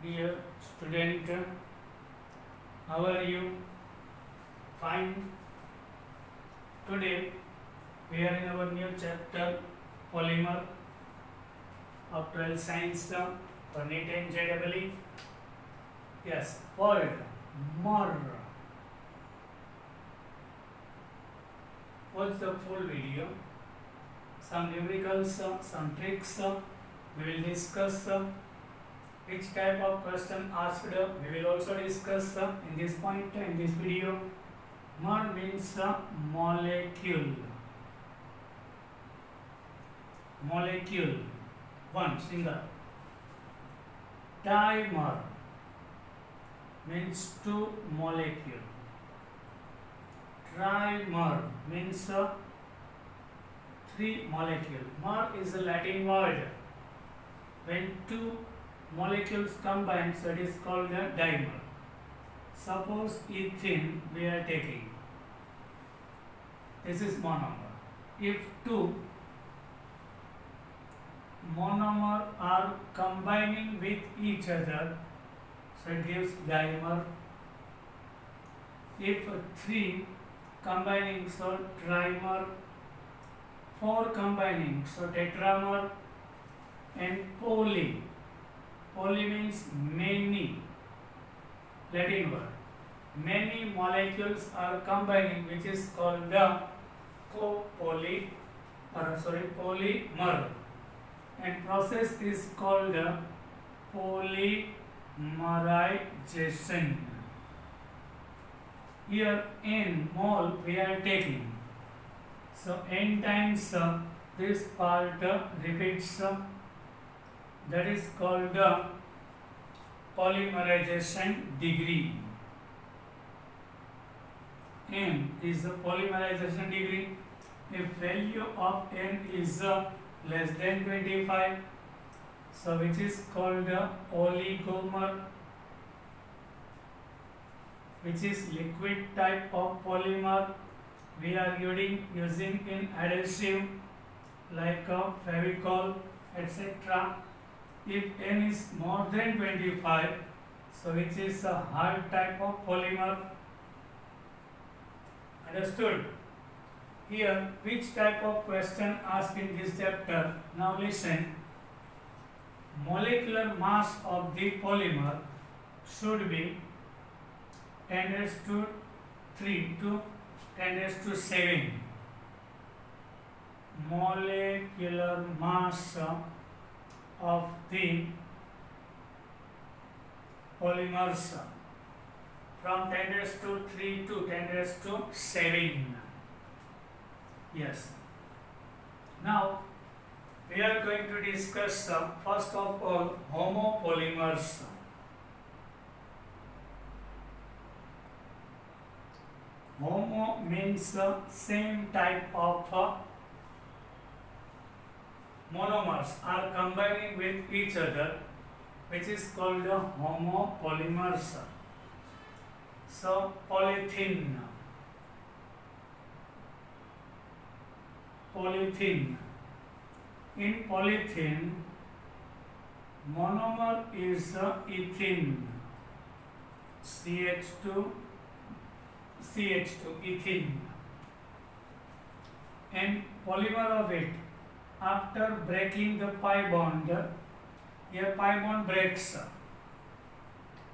Dear student, how are you? Fine. Today we are in our new chapter Polymer of 12th Science for NEET and JEE. Yes, word more. Watch the full video. Some numericals, some tricks we will discuss. Which type of question asked we will also discuss in this point in this video. Mer means molecule. Molecule. One single. Dimer means two molecule. Trimer means three molecule. Mer is a Latin word. When two molecules combine, so it is called a dimer. Suppose ethene we are taking. This is monomer. If two monomer are combining with each other, so it gives dimer. If three combining, so trimer. Four combining, so tetramer. And poly. Poly means many. Latin word. Many molecules are combining, which is called the polymer. And process is called polymerization. Here n mole we are taking. So n times this part repeats. That is called the polymerization degree. N is the polymerization degree. If value of n is less than 25, so which is called the oligomer, which is liquid type of polymer we are using in adhesive like Fevicol, etc. If n is more than 25, so which is a hard type of polymer. Understood? Here, which type of question asked in this chapter? Now listen. Molecular mass of the polymer should be 10⁻³ to 10⁻⁷. Molecular mass of the polymers from 10⁻³ to 10⁻⁷. Yes. Now we are going to discuss first of all homopolymers. Homo means same type of monomers are combining with each other, which is called homopolymers. So polythene. In polythene, monomer is ethene. CH2, ethene. And polymer of it, after breaking the pi bond, here pi bond breaks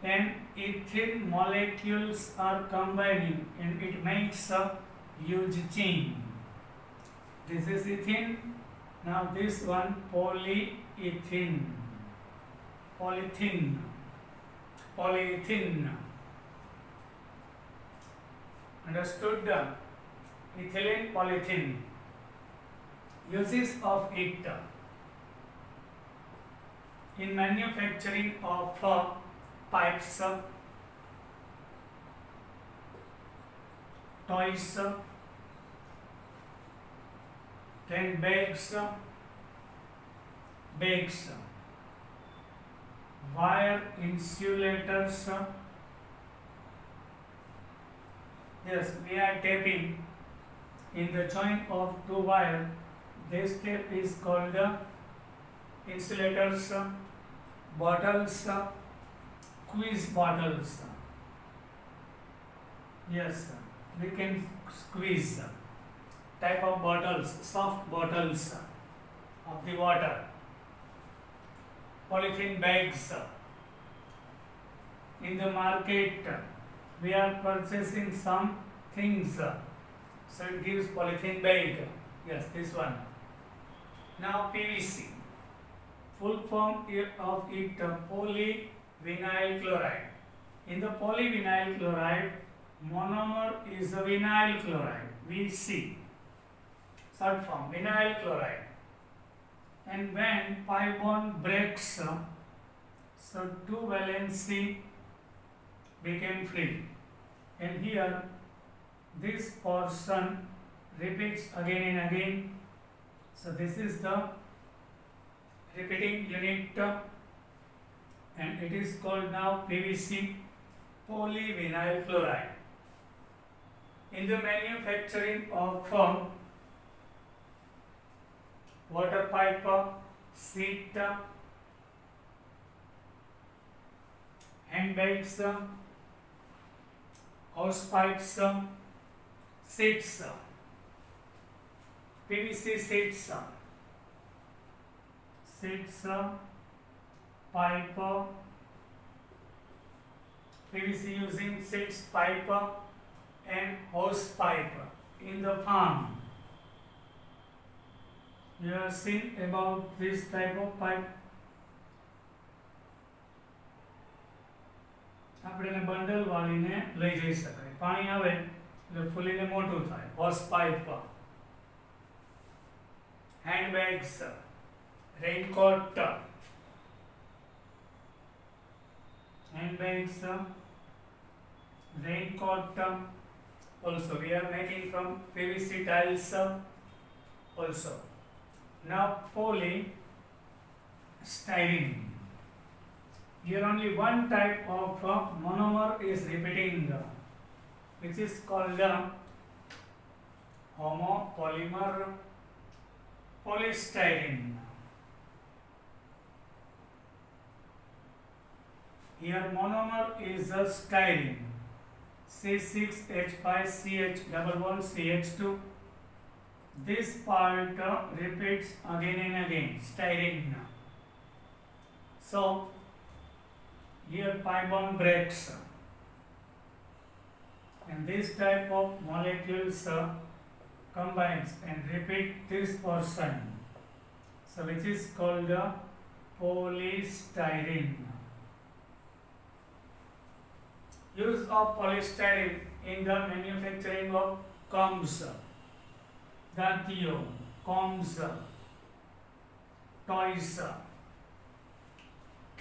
and ethene molecules are combining and it makes a huge chain. This is ethene. Now this one polyethylene. Understood? Ethylene, polyethylene. Uses of it in manufacturing of pipes, toys, then bags, wire insulators. Yes, we are taping in the joint of two wire. This tape is called insulators, bottles, squeeze bottles. Yes, we can squeeze type of bottles, soft bottles of the water. Polythene bags. In the market, we are purchasing some things, so it gives polythene bag. Yes, this one. Now PVC. Full form of it polyvinyl chloride. In the polyvinyl chloride, monomer is a vinyl chloride, VC. Short form, vinyl chloride. And when pi bond breaks, so 2 valency became free. And here, this portion repeats again and again. So this is the repeating unit, and it is called now PVC, polyvinyl chloride. In the manufacturing of water pipe, seat, handbags, hose pipes, seats, PVC seats, pipe, PVC using seats, pipe and hose pipe in the farm. You have seen about this type of pipe. આપણે એને bundle વાળીને લઈ જઈ શકાય. પાણી આવે એટલે ફૂલીને મોટું થાય. હોસ pipe, handbags, raincoat, handbags, raincoat. Also, we are making from PVC tiles. Also, now polystyrene. Here only one type of monomer is repeating, which is called homopolymer polystyrene. Here monomer is a styrene, C6H5CH double bond CH2. This part repeats again and again, styrene. So here pi bond breaks, and this type of molecules combines and repeat this portion, so which is called polystyrene. Use of polystyrene in the manufacturing of combs, dantio, combs, toys,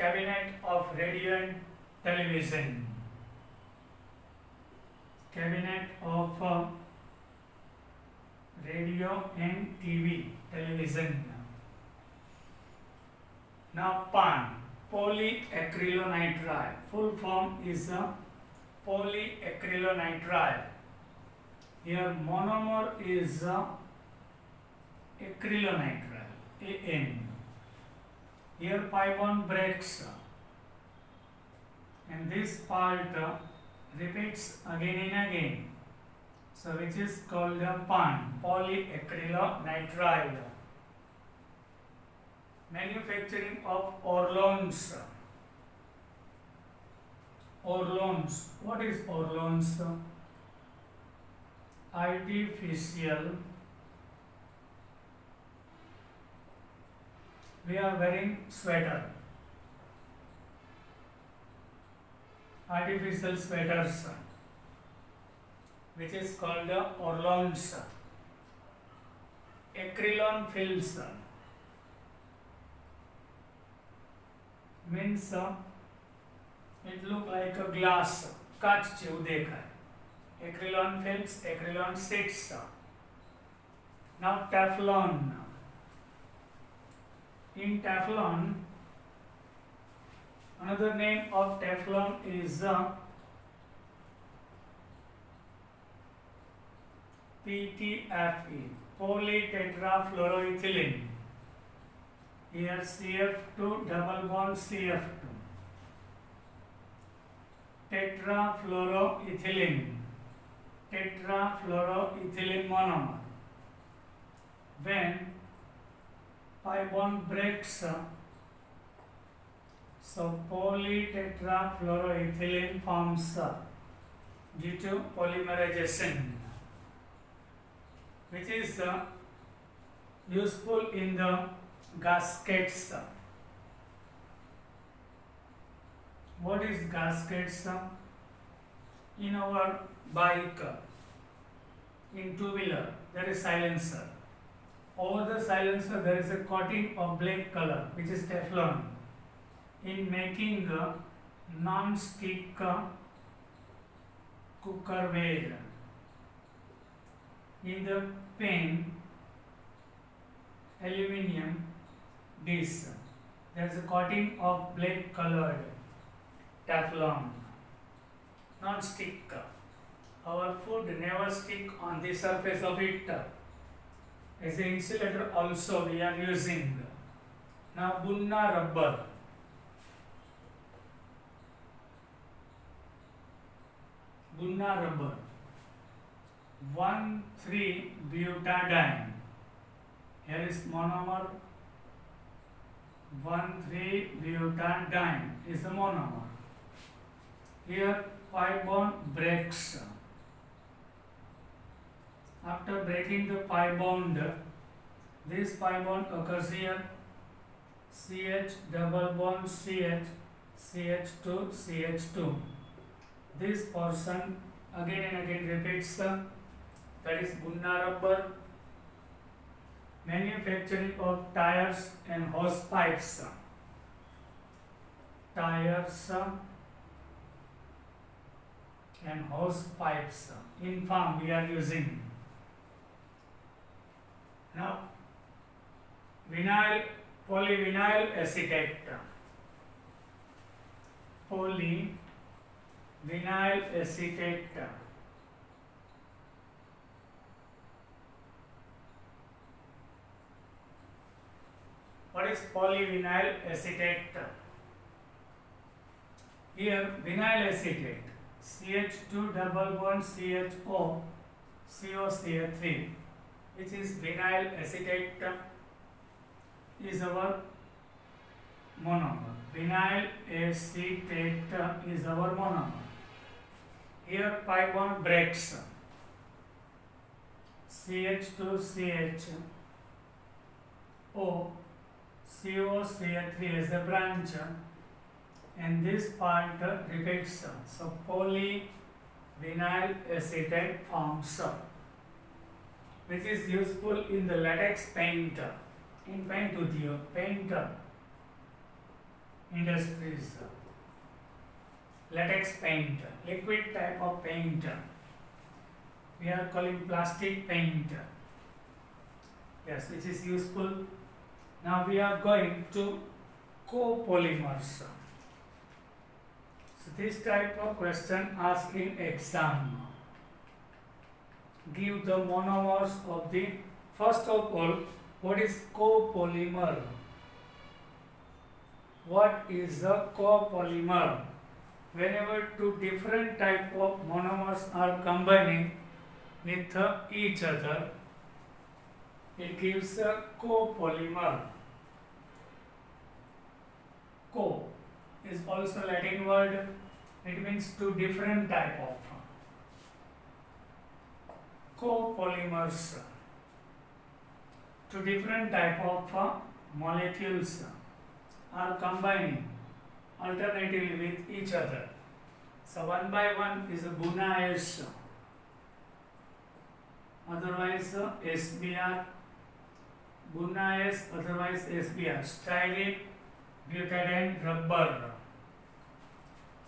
cabinet of radio and television, cabinet of radio and television. Now PAN, polyacrylonitrile. Full form is polyacrylonitrile. Here monomer is acrylonitrile, AN. Here pi bond breaks, and this part repeats again and again, so which is called PAN, polyacrylonitrile. Manufacturing of Orlons. Orlons. What is Orlons? Artificial. We are wearing sweater. Artificial sweaters, which is called Orlons. Acrylon films means it look like a glass, કાચ જેવું દેખાય. Acrylon films, acrylon sheets. Now Teflon. In Teflon, another name of Teflon is PTFE, polytetrafluoroethylene. Here CF2 double bond CF2. tetrafluoroethylene monomer. When pi bond breaks, so polytetrafluoroethylene forms due to polymerization, which is useful in the gaskets. What is gaskets? In our bike, in two-wheeler, there is silencer. Over the silencer, there is a coating of black color, which is Teflon. In making non-stick cookerware, in the pan, aluminium dish, there is a coating of black colored Teflon, non-stick. Our food never stick on the surface of it. As an insulator also we are using. Now Bunna rubber. Bunna rubber. 1,3-butadiene. Here is monomer. 1,3-butadiene is the monomer. Here pi bond breaks. After breaking the pi bond, this pi bond occurs here. CH double bond CH, CH2, CH2. This portion again and again repeats. That is Bunna rubber. Manufacturing of tires and hose pipes. Tires and hose pipes. In farm we are using. Now, polyvinyl acetate. Polyvinyl acetate. What is polyvinyl acetate? Here, vinyl acetate, CH2 double bond CHO, COCH3, which is vinyl acetate, is our monomer. Vinyl acetate is our monomer. Here pi bond breaks. CH2CHO, COCH3 is a branch, and this part repeats. So polyvinyl acetate forms, which is useful in the latex paint, in paint industries. Latex paint, liquid type of paint. We are calling plastic paint. Yes, which is useful. Now we are going to copolymers. So this type of question asked in exam. Give the monomers of the, first of all, what is copolymer? What is a copolymer? Whenever two different type of monomers are combining with each other, it gives a copolymer. Co is also Latin word. It means two different type of copolymers. Two different type of molecules are combining alternatively with each other. So one by one is a Bunna-S, otherwise SBr, Bunna-S, otherwise SBr, styrene butadiene rubber.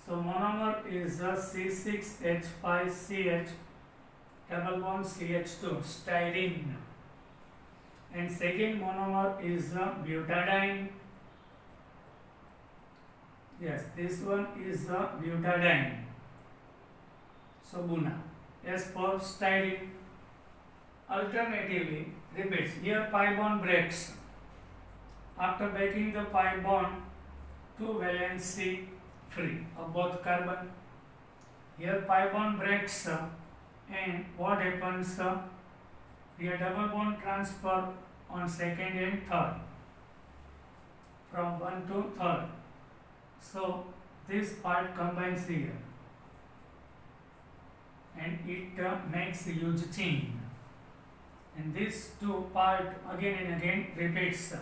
So monomer is a C6H5CH double bond CH2, styrene. And second monomer is butadiene. Yes, this one is butadiene. So Bunna. As for styrene, alternatively repeats. Here pi bond breaks. After breaking the pi bond, two valency free of both carbon. here pi bond breaks and what happens? We have double bond transfer on second and third from 1 to 3rd. So this part combines here and it makes a huge chain, and these two part again and again repeats.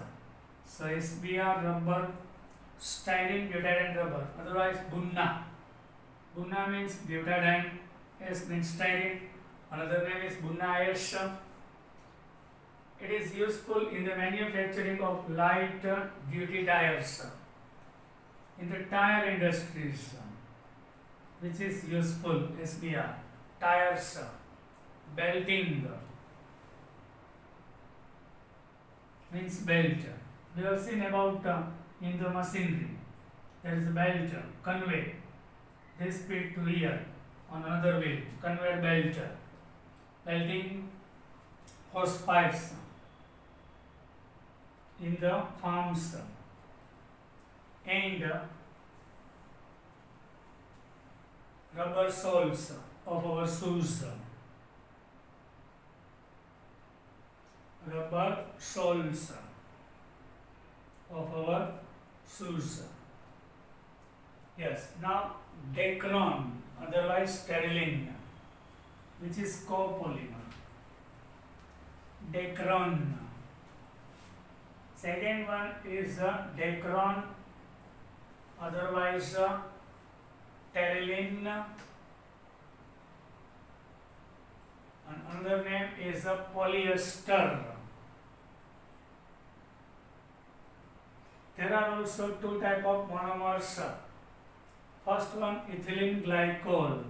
So SBR rubber, styrene butadiene rubber, otherwise Bunna. Bunna means butadiene, S means styrene, another name is Bunna S. It is useful in the manufacturing of light duty tires in the tire industries, which is useful. SBR tires, belting means belt. We have seen about in the machinery there is a belt, convey this speed to here on another wheel, conveyor belt, belting hose pipes in the farms, and rubber soles of our shoes, rubber soles of our shoes. Yes, now Dacron, otherwise Sterling, which is copolymer. Dacron. Second one is Dacron, otherwise Terylene, and another name is polyester. There are also two type of monomers. First one, ethylene glycol,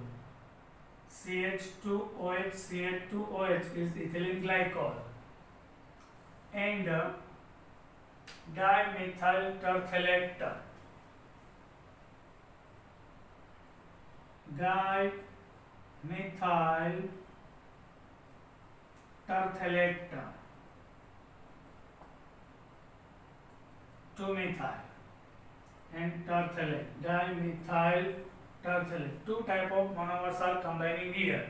CH2OH, CH2OH is ethylene glycol, and dimethyl terephthalate, dimethyl terephthalate, 2-methyl and terephthalate, dimethyl terephthalate. Two type of monomers are combining here.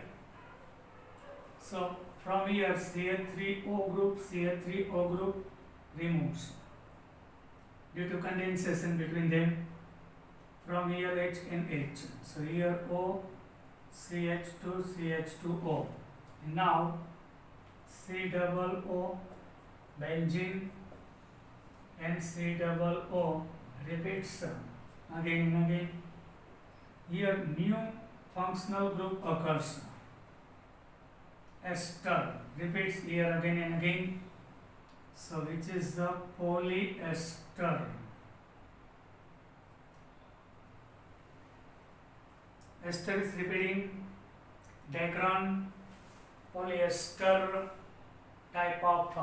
So from here CH3O group removes due to condensation between them. From here H and H. So here O, CH2, CH2O. And now COO, benzene, and COO repeats again and again. Here new functional group occurs. Ester repeats here again and again. So which is the polyester. Ester is repeating. Dacron, polyester type of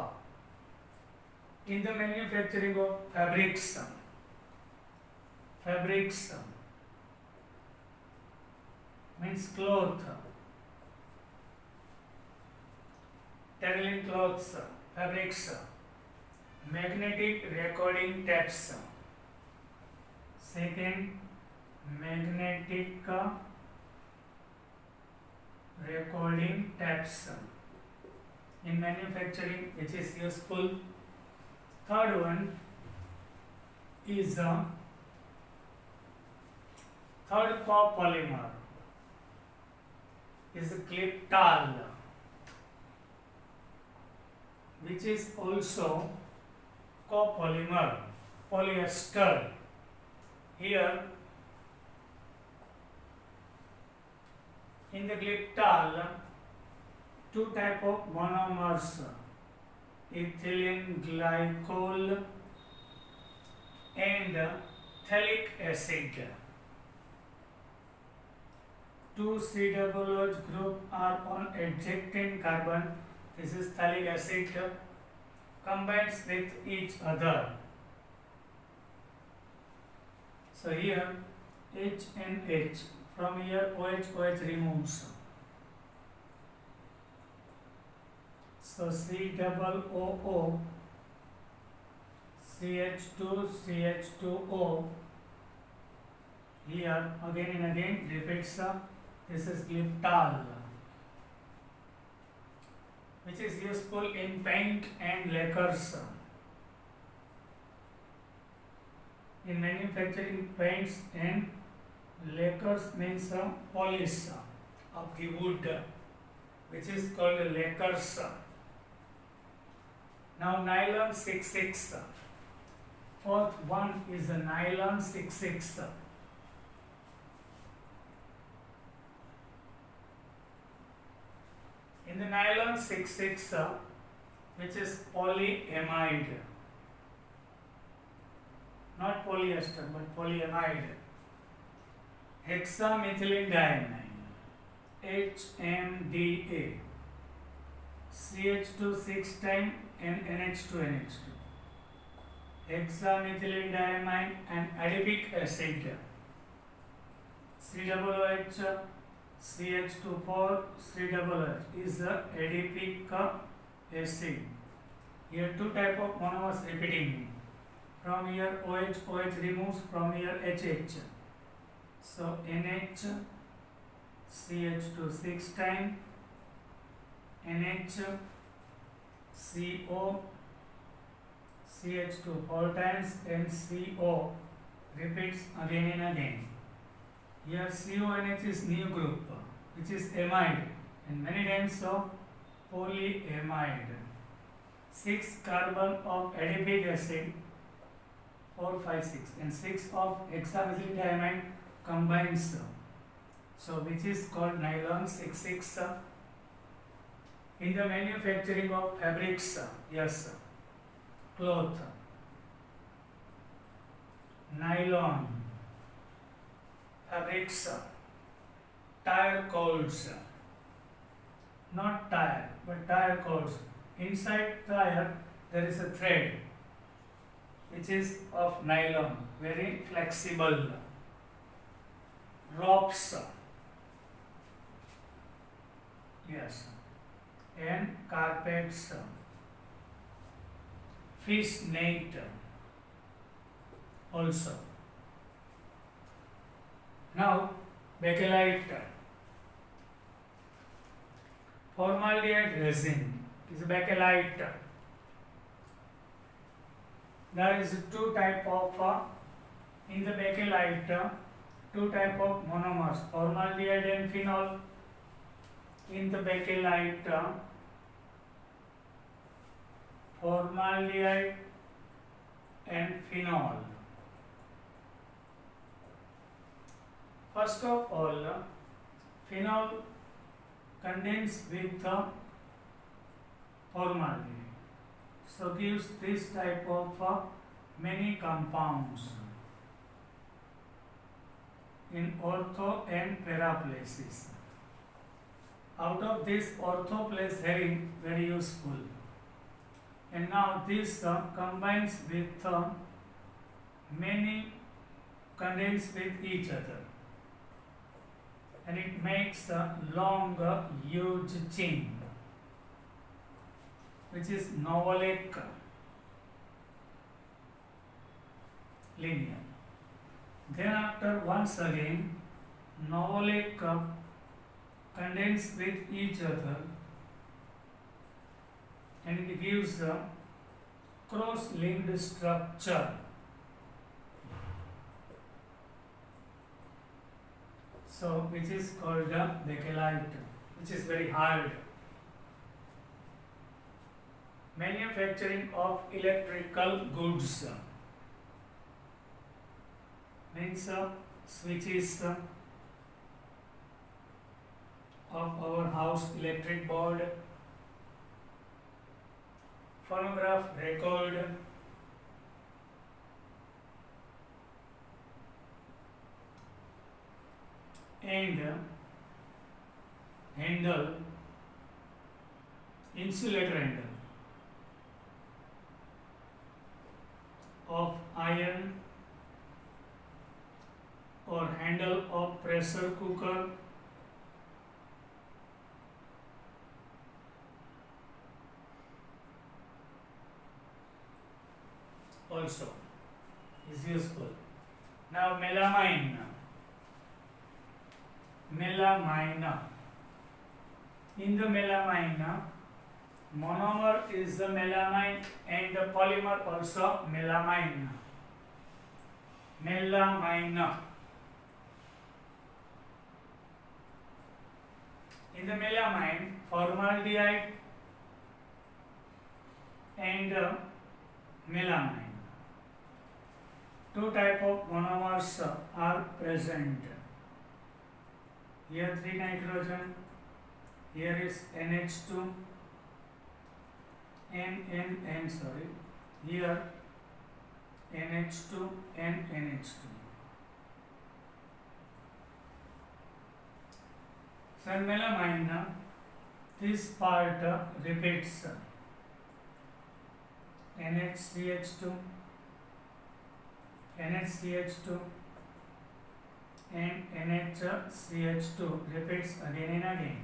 in the manufacturing of fabrics means cloth, Terylene cloths, fabrics, magnetic recording tapes. Second, magnetic recording tapes in manufacturing, which is useful. Third one is third copolymer is Cliptal, which is also copolymer, polyester. Here in the Cliptal, two type of monomers, ethylene glycol and phthalic acid. Two COOH group are on adjacent carbon. This is phthalic acid, combines with each other. So here H and H, from here OH removes. So COO, CH2, CH2O, here again and again repeats. This is Liptal, which is useful in paint and lacquers. In manufacturing paints and lacquers means polish of the wood, which is called lacquers. Now nylon 66. Fourth one is a nylon 66. In the nylon 66, which is polyamide, not polyester but polyamide, hexamethylene diamine, HMDA, CH2 6 time and NH2 NH2, hexamethylene diamine and adipic acid, COOH, CH2 COOH is the adipic acid. Here two type of monomers repeating. From here OH removes, from here HH. So NH, CH2 6 time, NH, CO, CH2 4 times and CO repeats again and again. Here CONH is new group, which is amide, and many times of polyamide. 6 carbon of adipic acid, 4, 5, 6, and 6 of hexamethylene diamine combines. So which is called nylon 66. In the manufacturing of fabrics, yes, cloth, nylon, fabrics, tire cords, not tire but tire cords. Inside tire there is a thread which is of nylon, very flexible. Ropes, yes, and carpets, fish net also. Now bakelite, formaldehyde resin is bakelite. There is two type of in the bakelite, two type of monomers, formaldehyde and phenol. In the bakelite, formaldehyde and phenol. First of all, phenol condenses with the formaldehyde, so gives this type of many compounds in ortho and para places. Out of this ortho place having very useful, and now this combines with many condense with each other, and it makes a long huge chain, which is Novolac linear. Then after once again Novolac condense with each other, and it gives a cross-linked structure. So which is called the bakelite, which is very hard. Manufacturing of electrical goods means switches of our house, electric board, phonograph record, and handle, insulator handle of iron, or handle of pressure cooker, also is useful. Now melamine. melamine. In the melamine, monomer is the melamine and the polymer also melamine. Melamine. In the melamine, formaldehyde and melamine. Two type of monomers are present. Here 3 nitrogen, here is NH2, here NH2 and NH2. So in melamine, this part repeats NHCH2, NHCH2 and NHCH2 repeats again and again.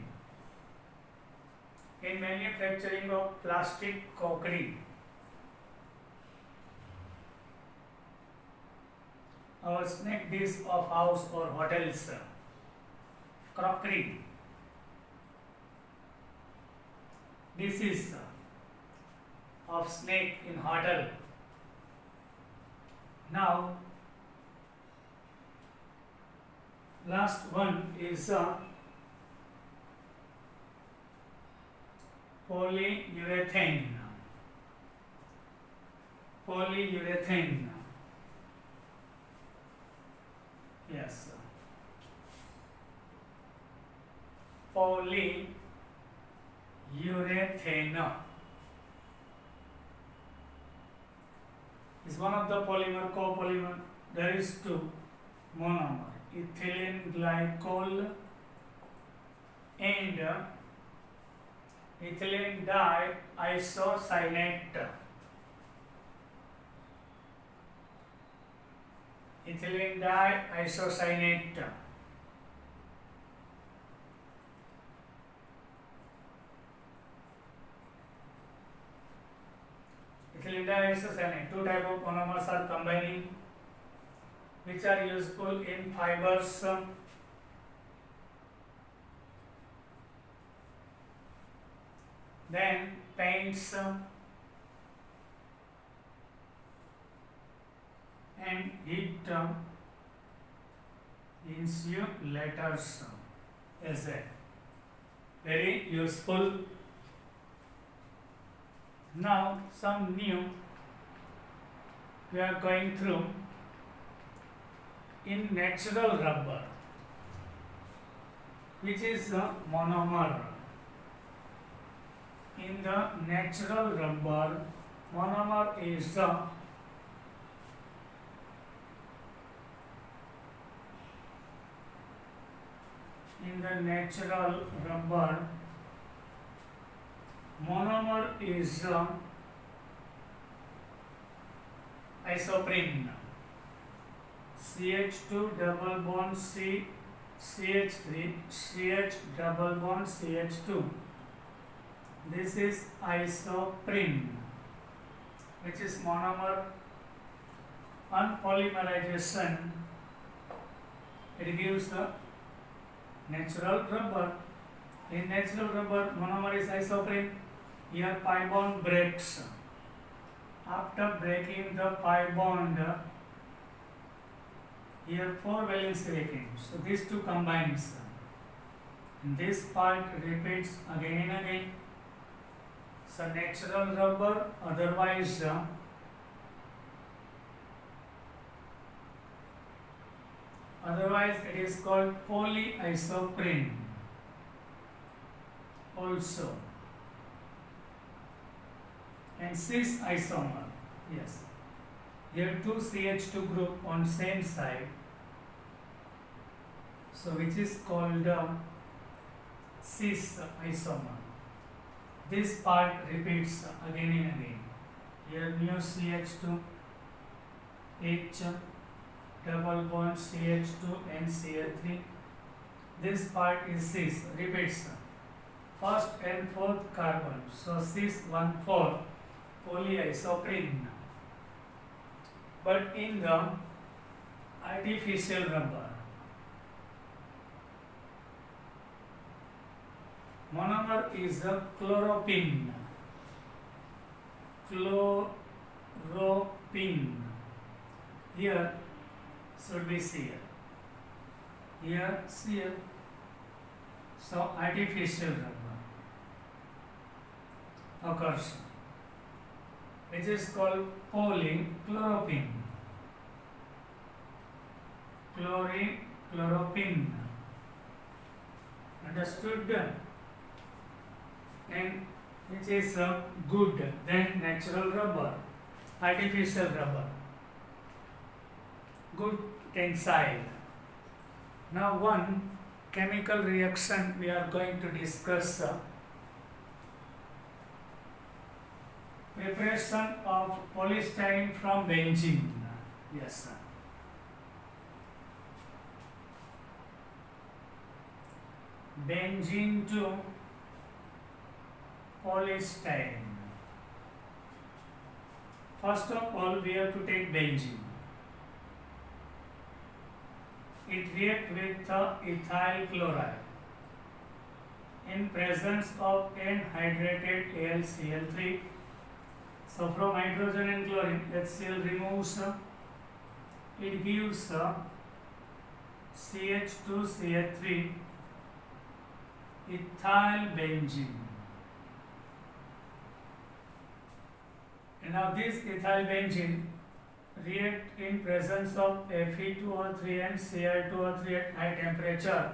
In manufacturing of plastic crockery, our snack dish of house or hotels, crockery, dishes of snake in hotel. Now, last one is polyurethane. Polyurethane. Yes. Polyurethane is one of the polymer, copolymer. There is two monomer, ethylene glycol and ethylene diisocyanate. Ethylene diisocyanate. Ethylene diisocyanate. Two type of monomers are combining, which are useful in fibers. Then paints and heat insulators is a very useful. Now some new we are going through in natural rubber, which is a monomer. In the natural rubber, monomer is in the natural rubber, monomer is isoprene. CH2 double bond C CH3 CH double bond CH2. This is isoprene, which is monomer. On polymerization, it gives the natural rubber. In natural rubber, monomer is isoprene. Here pi bond breaks. After breaking the pi bond, here 4 valency remains. So these two combines. And this part repeats again and again. So natural rubber, otherwise it is called polyisoprene also. And cis isomer, yes. Here two CH2 group on same side, so which is called cis isomer. This part repeats again and again. Here new CH2, H double bond CH2 and Cl3. This part is cis, repeats first and fourth carbon. So cis 1,4 polyisoprene. But in the artificial rubber, is a chloropin. Chloropin. Here should be Cl. Here Cl. So artificial rubber occurs, which is called polychloropin. Chloropin. Understood? And which is good than natural rubber, artificial rubber. Good tensile. Now one chemical reaction we are going to discuss. Preparation of polystyrene from benzene. Yes, sir. Benzene to polystyrene. First of all, we have to take benzene. It reacts with ethyl chloride in presence of anhydrated AlCl3. So from hydrogen and chlorine, HCl removes, it gives CH2CH3 ethyl benzene. And now this ethyl benzene react in presence of Fe2O3 and Cl2O3 at high temperature,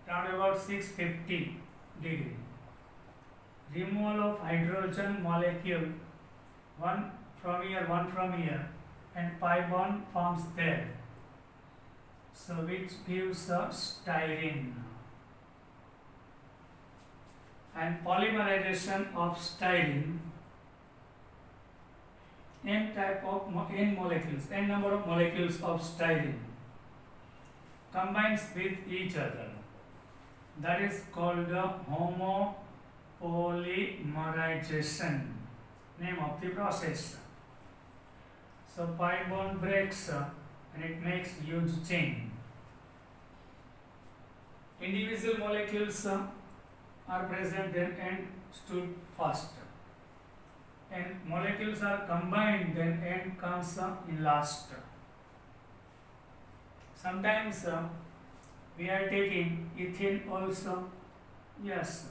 around about 650 degree. Removal of hydrogen molecule, one from here, and pi bond forms there. So which gives a styrene. And polymerization of styrene, n number of molecules of styrene combines with each other. That is called the homopolymerization, name of the process. So pi bond breaks and it makes huge chain. Individual molecules are present then and stood fast. And molecules are combined, then N comes in last. Sometimes we are taking ethene also. Yes,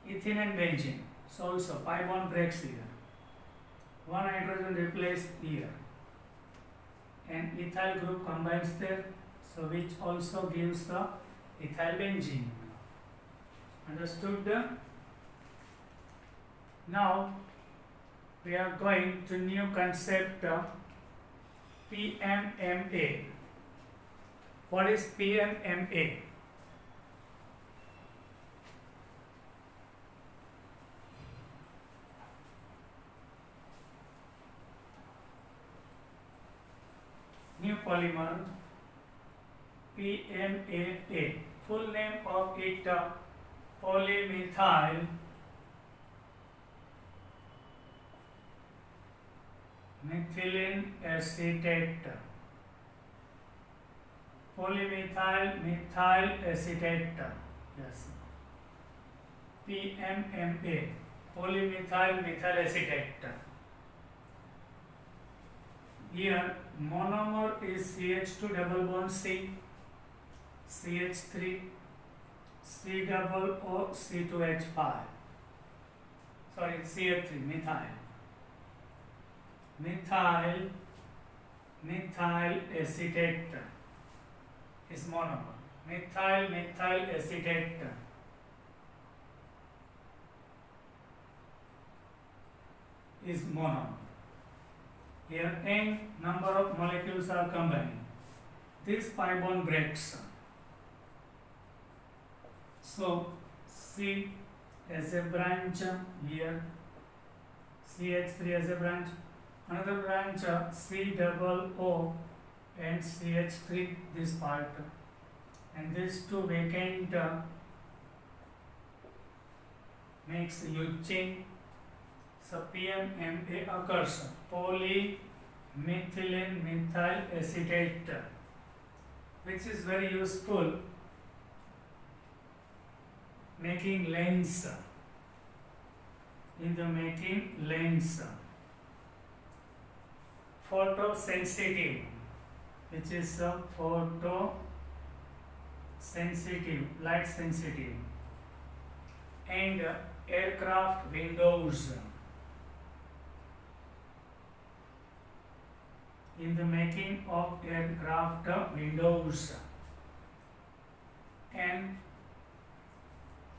ethene and benzene. So also pi bond breaks here. One hydrogen replaced here, and ethyl group combines there. So which also gives the ethyl benzene. Understood? Now we are going to new concept of PMMA. What is PMMA? New polymer PMMA. Full name of it polymethyl methylene acetate. Methyl acetate. Yes. PMMA. Methyl acetate. Here monomer is CH2 double bond C, CH3, C double O, C2H5. Sorry, CH3, methyl acetate is monomer. Methyl acetate is monomer. Here n number of molecules are combined. This pi bond breaks. So C as a branch here, CH3 as a branch, another branch C double O and CH3, this part, and these two vacant makes huge chain. So PMMA occurs, polymethylene methyl acetate, which is very useful making lens, in the making lens, photosensitive, which is photosensitive, light sensitive, and aircraft windows, in the making of aircraft windows, and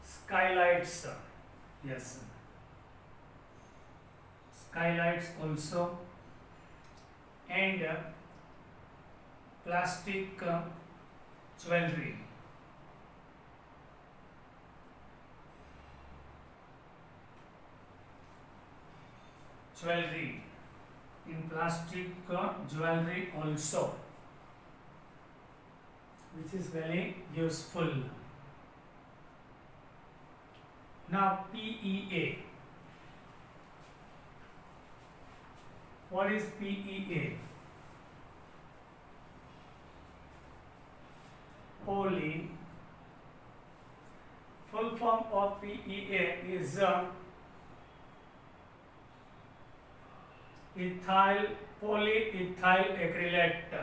skylights, yes, skylights also, and plastic jewelry. Jewelry, in plastic jewelry also, which is very useful. Now PEA. What is PEA? Poly. Full form of PEA is polyethyl acrylate.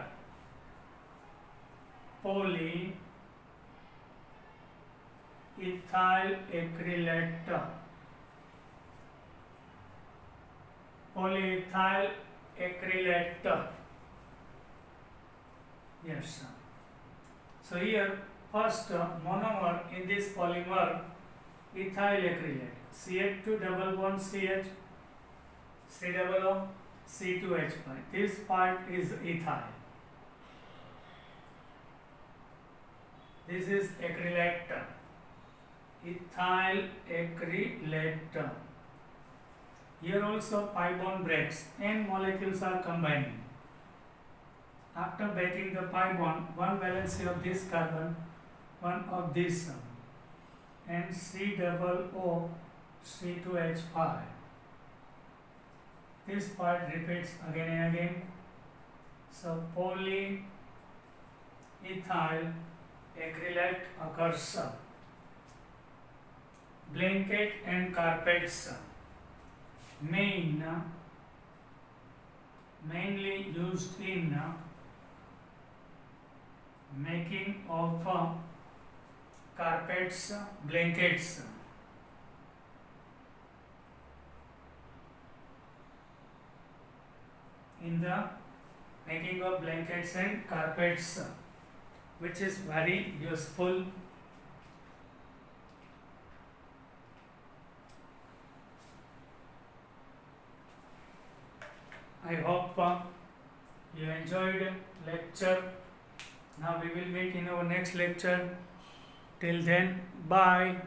Polyethyl acrylate. Polyethyl acrylate. Yes. So here first monomer in this polymer ethyl acrylate, CH2 double bond CH, C double O, C2H5. This part is ethyl. This is acrylate. Ethyl acrylate. Here also pi bond breaks and molecules are combining. After breaking the pi bond, one valency of this carbon, one of this, and C double O, C2H5. This part repeats again and again. So polyethyl acrylate occurs. Blanket and carpets, mainly used in making of carpets, blankets. In the making of blankets and carpets, which is very useful. I hope you enjoyed lecture. Now we will meet in our next lecture. Till then, bye.